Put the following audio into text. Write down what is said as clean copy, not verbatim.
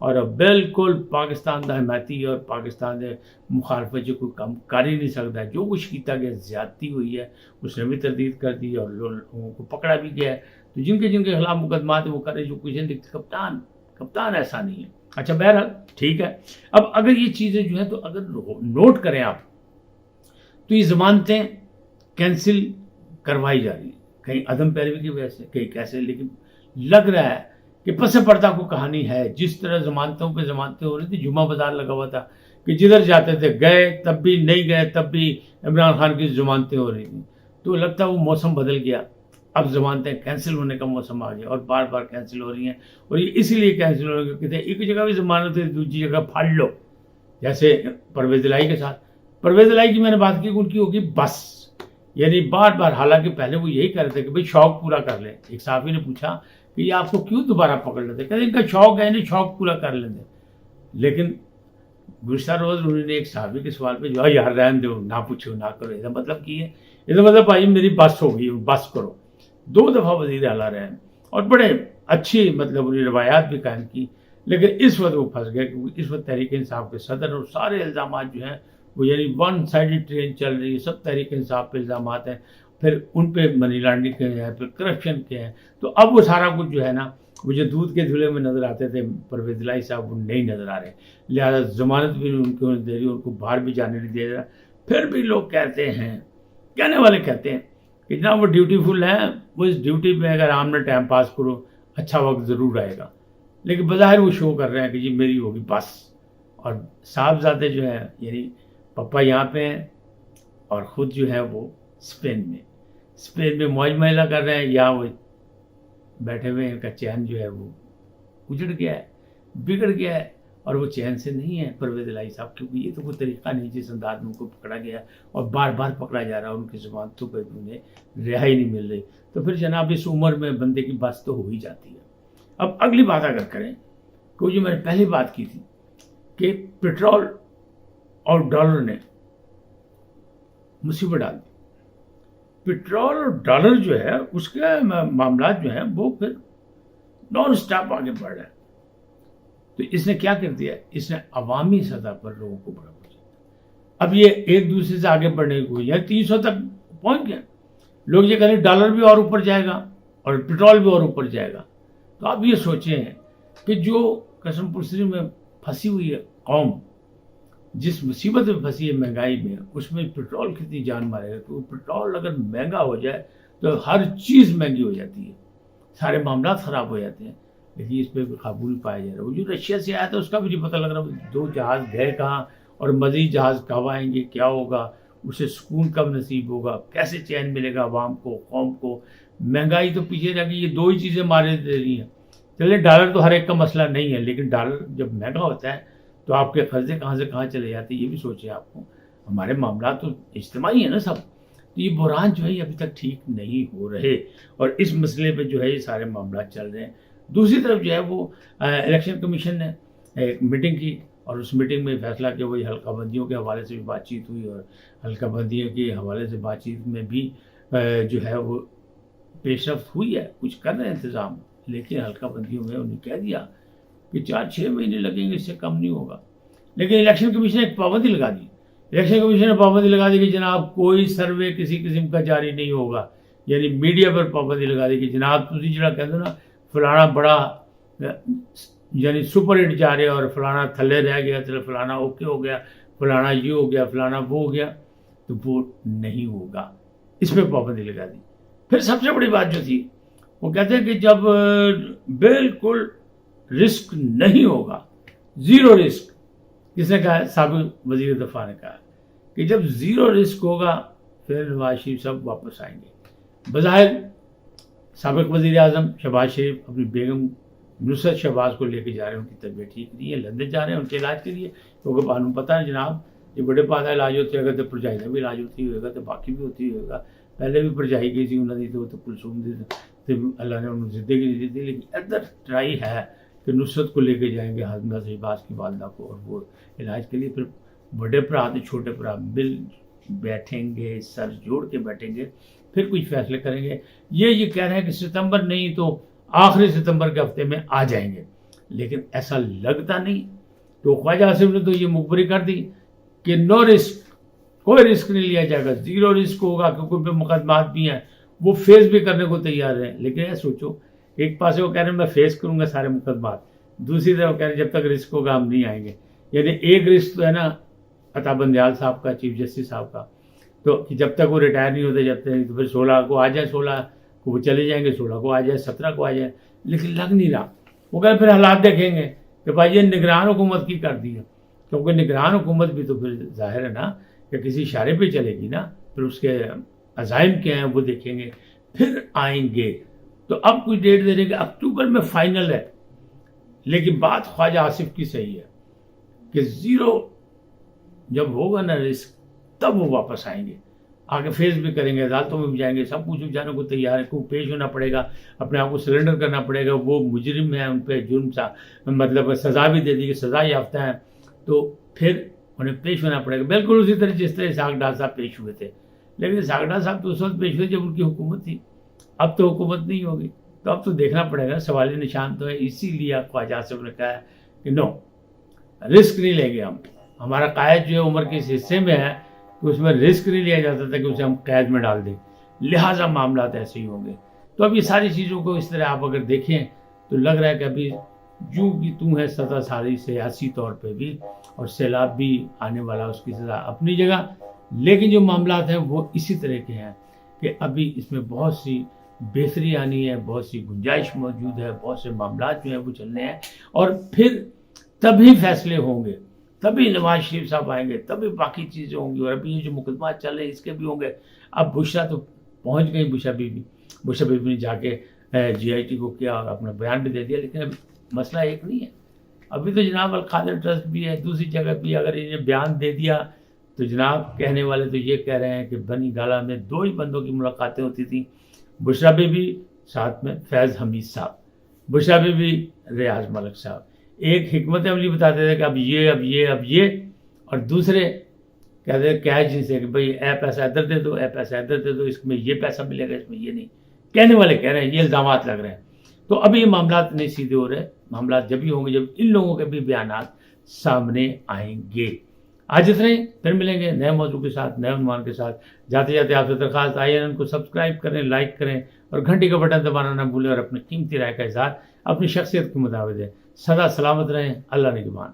اور بالکل پاکستان دا حمایتی اور پاکستان دے مخالفت جو کوئی کام کر ہی نہیں سکتا. جو کچھ کیتا گیا زیادتی ہوئی ہے, اس نے بھی تردید کر دی اور لوگوں کو پکڑا بھی گیا ہے. تو جن کے خلاف مقدمات وہ کرے جو کچھ نہیں. کپتان ایسا نہیں ہے. اچھا بہرحال ٹھیک ہے. اب اگر یہ چیزیں جو ہیں تو اگر نوٹ کریں آپ تو یہ ضمانتیں کینسل کروائی جا رہی ہیں, کہیں عدم پیروی کی وجہ سے, کہیں کیسے, لیکن لگ رہا ہے کہ پس پردہ کو کہانی ہے. جس طرح ضمانتوں پہ ضمانتیں ہو رہی تھی, جمعہ بازار لگا ہوا تھا کہ جدھر جاتے تھے گئے, تب بھی نہیں گئے تب بھی عمران خان کی ضمانتیں ہو رہی تھیں. تو لگتا ہے وہ موسم بدل گیا, اب ضمانتیں کینسل ہونے کا موسم آ گیا اور بار بار کینسل ہو رہی ہیں. اور یہ اس لیے کینسل ہو رہی ہے کہ ایک جگہ بھی ضمانت ہے, دوسری جگہ پھاڑ لو, جیسے پرویز الہی کے ساتھ. پرویز الہی کی میں نے بات کی کہ ان کی ہوگی بس, یعنی بار بار, حالانکہ پہلے وہ یہی کہہ رہے تھے کہ بھائی شوق پورا کر لیں. ایک صحافی نے پوچھا کہ یہ آپ کو کیوں دوبارہ پکڑ لیتے, کہتے ان کا شوق ہے, انہیں شوق پورا کر لیتے. لیکن گزشتہ روز انہوں نے ایک صحافی کے سوال پہ جو یار رہن دو, نہ پوچھو نہ کرو, اس کا مطلب کی ہے, اس کا مطلب بھائی میری بس ہو گئی, بس کرو. 2 دفعہ وزیر اعلیٰ رہے اور بڑے اچھی مطلب انہیں روایات بھی قائم کی, لیکن اس وقت وہ پھنس گئے کیونکہ اس وقت تحریک انصاف کے صدر اور سارے الزامات جو ہیں وہ یعنی ون سائڈڈ ٹرین چل رہی ہے, سب تحریک انصاف پہ الزامات ہیں, پھر ان پہ منی لانڈرنگ کے ہیں, پھر کرپشن کے ہیں. تو اب وہ سارا کچھ جو ہے نا, وہ جو دودھ کے دھلے میں نظر آتے تھے پرویز الہی صاحب, وہ نہیں نظر آ رہے. لہٰذا ضمانت بھی ان کو دے رہی, ان کو باہر بھی جانے نہیں دے رہا. پھر بھی لوگ کہتے ہیں, کہنے والے کہتے ہیں کہ جناب وہ ڈیوٹی فل ہے, وہ اس ڈیوٹی پہ اگر آپ نے ٹائم پاس کرو اچھا وقت ضرور آئے گا. لیکن بظاہر وہ شو کر رہے ہیں کہ جی میری ہوگی بس. اور صاحبزادے جو ہیں یعنی پپا یہاں پہ ہیں اور خود جو ہے وہ اسپین میں موج مہلہ کر رہے ہیں, یا وہ بیٹھے ہوئے ہیں. ان کا چین جو ہے وہ اجڑ گیا ہے, بگڑ گیا ہے, اور وہ چین سے نہیں ہے پرویز الہی صاحب, کیونکہ یہ تو کوئی طریقہ نہیں جس انداز میں ان کو پکڑا گیا اور بار بار پکڑا جا رہا, ان کی ضمانتوں پہ انہیں رہائی نہیں مل رہی. تو پھر جناب اس عمر میں بندے کی بس تو ہو ہی جاتی ہے. اب اگلی بات اگر کریں کہ جو میں نے پہلی بات کی تھی کہ پیٹرول اور ڈالر نے مصیبت ڈال دی. پیٹرول اور ڈالر جو ہے اس کے معاملات جو ہیں وہ پھر نان اسٹاپ آگے بڑھ رہے ہیں. تو اس نے کیا کر دیا, اس نے عوامی سطح پر لوگوں کو بڑا پہنچا. اب یہ ایک دوسرے سے آگے بڑھنے کو یا 300 تک پہنچ گئے. لوگ یہ کہہ رہے ہیں ڈالر بھی اور اوپر جائے گا اور پیٹرول بھی اور اوپر جائے گا. تو آپ یہ سوچیں کہ جو قسم پرسری میں پھنسی ہوئی ہے قوم, جس مصیبت میں پھنسی ہے مہنگائی میں, اس میں پیٹرول کتنی جان مارے گا. تو پیٹرول اگر مہنگا ہو جائے تو ہر چیز مہنگی ہو جاتی ہے, سارے معاملات خراب ہو جاتے ہیں. لیکن اس پہ قابو نہیں پایا جا رہا. وہ جو رشیا سے آیا تھا اس کا بھی نہیں پتہ لگ رہا 2 جہاز گئے کہاں اور مزید جہاز کب آئیں گے, کیا ہوگا, اسے سکون کب نصیب ہوگا, کیسے چین ملے گا عوام کو, قوم کو. مہنگائی تو پیچھے رہ گئی, یہ 2 ہی چیزیں مارے دے رہی ہیں. چلے ڈالر تو ہر ایک کا مسئلہ نہیں ہے, لیکن ڈالر جب مہنگا ہوتا ہے تو آپ کے قرضے کہاں سے کہاں چلے جاتے ہیں, یہ بھی سوچیں. آپ کو ہمارے معاملات تو اجتماعی ہیں نا سب. تو یہ بحران جو ہے یہ ابھی تک ٹھیک نہیں ہو رہے, اور اس مسئلے پہ جو ہے یہ سارے معاملات چل رہے ہیں. دوسری طرف جو ہے وہ الیکشن کمیشن نے ایک میٹنگ کی اور اس میٹنگ میں فیصلہ کیا وہی حلقہ بندیوں کے حوالے سے بھی بات چیت ہوئی, اور حلقہ بندیوں کے حوالے سے بات چیت میں بھی جو ہے وہ پیش رفت ہوئی ہے, کچھ کر رہے ہیں انتظام. لیکن حلقہ بندیوں میں انہیں کہہ دیا کہ 4-6 مہینے لگیں گے, اس سے کم نہیں ہوگا. لیکن الیکشن کمیشن نے ایک پابندی لگا دی. الیکشن کمیشن نے پابندی لگا دی کہ جناب کوئی سروے کسی قسم کا جاری نہیں ہوگا. یعنی میڈیا پر پابندی لگا دی کہ جناب تسی جڑا کہتے نا فلانا بڑا یعنی سپر ہٹ جا رہے اور فلانا تھلے رہ گیا, چلو فلانا اوکے ہو گیا, فلانا یہ ہو گیا, فلانا وہ ہو گیا, تو وہ نہیں ہوگا. اس پہ پابندی لگا دی. پھر سب سے بڑی بات جو تھی وہ کہتے ہیں کہ جب بالکل رسک نہیں ہوگا, زیرو رسک, کس نے کہا ہے, سابق وزیر دفاع نے کہا کہ جب زیرو رسک ہوگا پھر نواز شریف صاحب واپس آئیں گے. بظاہر سابق وزیر اعظم شہباز شریف اپنی بیگم نصرت شہباز کو لے کے جا رہے ہیں, ان کی طبیعت ٹھیک نہیں ہے, لندن جا رہے ہیں ان کے علاج کے لیے. کیونکہ معلوم پتہ ہے جناب یہ بڑے پادا علاج ہوتے ہیں, اگر تو پرجائی کا بھی علاج ہوتی ہوئے گا تو باقی بھی ہوتی ہوئے گا. پہلے بھی پرجائی گئی تھی انہوں نے, تو کلثوم دی تھی, اللہ نے انہوں نے زندگی نہیں دی تھی. لیکن ادھر ٹرائی ہے کہ نصرت کو لے کے جائیں گے حضرت شہباز کی والدہ کو, اور وہ علاج کے لیے پھر بڑے بھرا تو چھوٹے بھرا مل بیٹھیں گے, سر جوڑ کے بیٹھیں گے, پھر کچھ فیصلے کریں گے. یہ کہہ رہے ہیں کہ ستمبر نہیں تو آخری ستمبر کے ہفتے میں آ جائیں گے. لیکن ایسا لگتا نہیں. تو خواجہ آصف نے تو یہ مخبری کر دی کہ نو رسک، کوئی رسک نہیں لیا جائے گا، زیرو رسک ہوگا، کیونکہ پہ مقدمات بھی ہیں، وہ فیس بھی کرنے کو تیار ہیں. لیکن یہ سوچو، ایک پاسے وہ کہہ رہے ہیں میں فیس کروں گا سارے مقدمات، دوسری طرف کہہ رہے ہیں جب تک رسک ہوگا ہم نہیں آئیں گے. یعنی ایک رسک تو ہے نا عطا بندیال صاحب کا، چیف جسٹس صاحب کا، تو جب تک وہ ریٹائر نہیں ہوتے جب تک، تو پھر 16 کو آ جائے، 16 کو وہ چلے جائیں گے، 16 کو آ جائے، 17 کو آ جائے. لیکن لگ نہیں رہا. وہ کہہ پھر حالات دیکھیں گے کہ بھائی یہ نگران حکومت کی کر دی ہے، کیونکہ نگران حکومت بھی تو پھر ظاہر ہے نا کہ کسی اشارے پہ چلے گی نا، پھر اس کے عزائم کیا ہیں وہ دیکھیں گے، پھر آئیں گے. تو اب کوئی ڈیٹ دے رہے کہ اکتوبر میں فائنل ہے. لیکن بات خواجہ آصف کی صحیح ہے کہ زیرو جب ہوگا نا رسک تب وہ واپس آئیں گے، آگے فیس بھی کریں گے، عدالتوں میں بھی جائیں گے، سب کچھ جانے کو تیار ہے. کو پیش ہونا پڑے گا، اپنے آپ کو سرنڈر کرنا پڑے گا. وہ مجرم ہیں، ان پہ جرم مطلب سزا بھی دے دی کہ سزا یافتہ ہیں، تو پھر انہیں پیش ہونا پڑے گا. بالکل اسی طرح جس طرح اسحاق ڈار صاحب پیش ہوئے تھے. لیکن اسحاق ڈار صاحب تو اس وقت پیش ہوئے جب ان کی حکومت تھی، اب تو حکومت نہیں ہوگی، تو اب تو دیکھنا پڑے گا. سوالی نشان تو ہے. اسی لیے خواجہ آصف نے کہا ہے کہ نو رسک نہیں لیں گے ہم. ہمارا قائد جو ہے عمر کے اس حصے میں ہے کہ اس میں رسک نہیں لیا جاتا تھا کہ اسے ہم قید میں ڈال دیں، لہٰذا معاملات ایسے ہی ہوں گے. تو اب یہ ساری چیزوں کو اس طرح آپ اگر دیکھیں تو لگ رہا ہے کہ ابھی جو کی توں ہے سطح ساری سیاسی طور پہ بھی، اور سیلاب بھی آنے والا، اس کی سزا اپنی جگہ. لیکن جو معاملات ہیں وہ اسی طرح کے ہیں کہ ابھی اس میں بہت سی بہتری آنی ہے، بہت سی گنجائش موجود ہے، بہت سے معاملات جو ہیں وہ چلنے ہیں، اور پھر تبھی فیصلے ہوں گے، تبھی نواز شریف صاحب آئیں گے، تبھی باقی چیزیں ہوں گی. اور ابھی یہ جو مقدمات چل رہے ہیں اس کے بھی ہوں گے. اب بشرا تو پہنچ گئی، بشرا بیوی نے جا کے جی آئی ٹی کو کیا اور اپنا بیان بھی دے دیا. لیکن اب مسئلہ ایک نہیں ہے. ابھی تو جناب القادر ٹرسٹ بھی ہے، دوسری جگہ بھی اگر انہیں بیان دے دیا تو جناب کہنے والے تو یہ کہہ رہے ہیں کہ بنی گالہ میں 2 ہی بندوں کی ملاقاتیں ہوتی تھیں، بشرا بیوی ساتھ میں فیض حمید صاحب، بشرا بیوی ریاض ملک صاحب. ایک حکمت عملی بتاتے تھے کہ اب یہ، اور دوسرے کہتے ہیں کیش جن سے کہ بھئی اے پیسہ ادھر دے دو، اے پیسہ ادھر دے دو، اس میں یہ پیسہ ملے گا، اس میں یہ نہیں. کہنے والے کہہ رہے ہیں، یہ الزامات لگ رہے ہیں. تو ابھی یہ معاملات نہیں سیدھے ہو رہے. معاملات جبھی ہوں گے جب ان لوگوں کے بھی بیانات سامنے آئیں گے. آج اتنے ہی، پھر ملیں گے نئے موضوع کے ساتھ، نئے عنوان کے ساتھ. جاتے جاتے آپ سے درخواست، INN کو سبسکرائب کریں، لائک کریں، اور گھنٹی کا بٹن دبانا نہ بھولیں، اور اپنی قیمتی رائے کا اظہار اپنی شخصیت کے مطابق دیں. سدا سلامت رہیں. اللہ نگہبان.